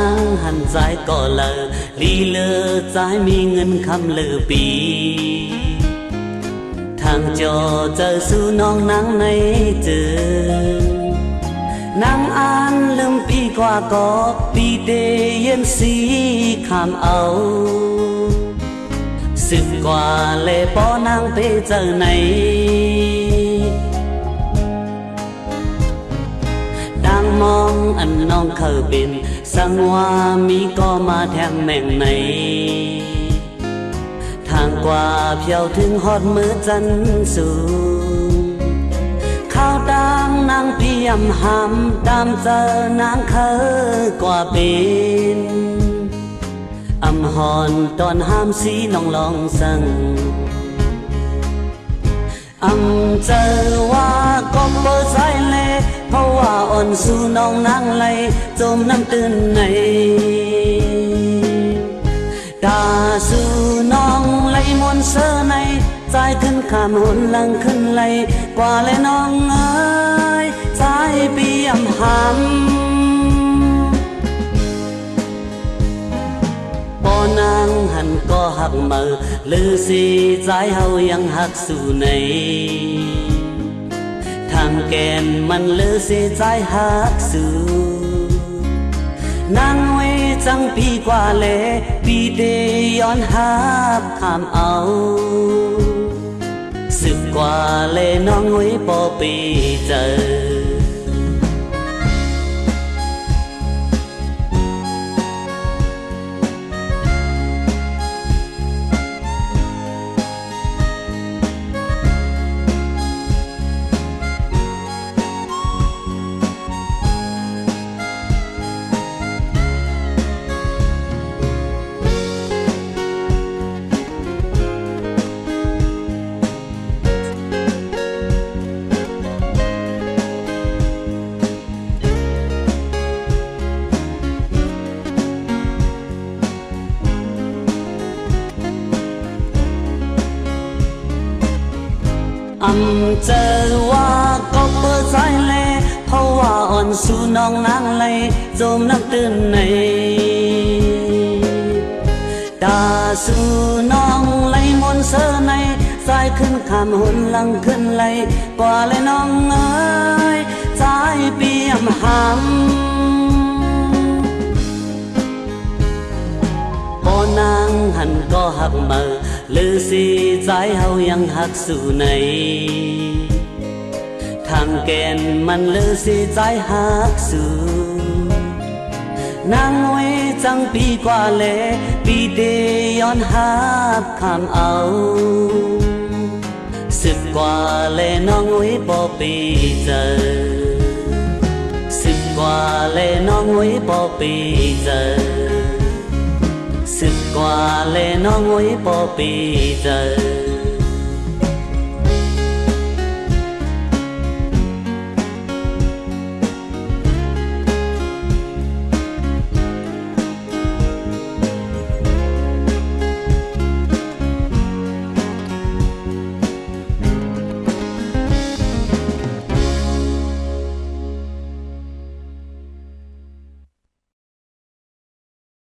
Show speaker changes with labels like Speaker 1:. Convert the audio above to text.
Speaker 1: nàng hẳn dài có lờ lý lơ trái mi ngân khăm lờ bì thằng cho chờ su non nắng này chờ nắng an lưng pi qua có pi đê yên si kham áo sức qua lệ bỏ nàng bê giờ này đang mong anh non khờ bên sang hoa mi có mà thèm mẹn này thang qua phiêu thương hót mưa chân xuống khao đang nàng pi âm hàm đam giờ nàng khờ qua bên âm hòn toàn ham xí nong lòng sang âm chờ hoa có bơ dài lệ phao hoa ôn su nong nang lay chôm nămตื่นnày đà su nong lay muôn sơ này dàiขึ้นขามhồn lăngขึ้นlay qua lệ nong ơi dài bi âm hàm nàng hẳn có hạc mờ lư si trái hậu yang hạc su này thang kèn man lư si trái hạc su nàng nguy chẳng pi qua lệ pi đê yon hạc kham áo sự qua lệ nó nguy bỏ pi chờ âm chờ hoa có bơ dài lệ phao hoa ôn su nong nang lay chôm nămตื่นnày đà su nong lay muôn sơ này dàiขึ้นขามhồn lăngขึ้นlay qua lệ nong ơi trái bi âm hàm bỏ nàng hẳn có hạc mờ lư si trái hậu yang hạc su này thang kèn man lư si trái hạc su nàng ngồi chẳng pi qua lệ pi đê yon hạc kham áo sức qua lệ nó ngồi bỏ pi giờ sức qua lệ nó ngồi bỏ pi giờ sức qua lệ nó ngồi bỏ pi giờ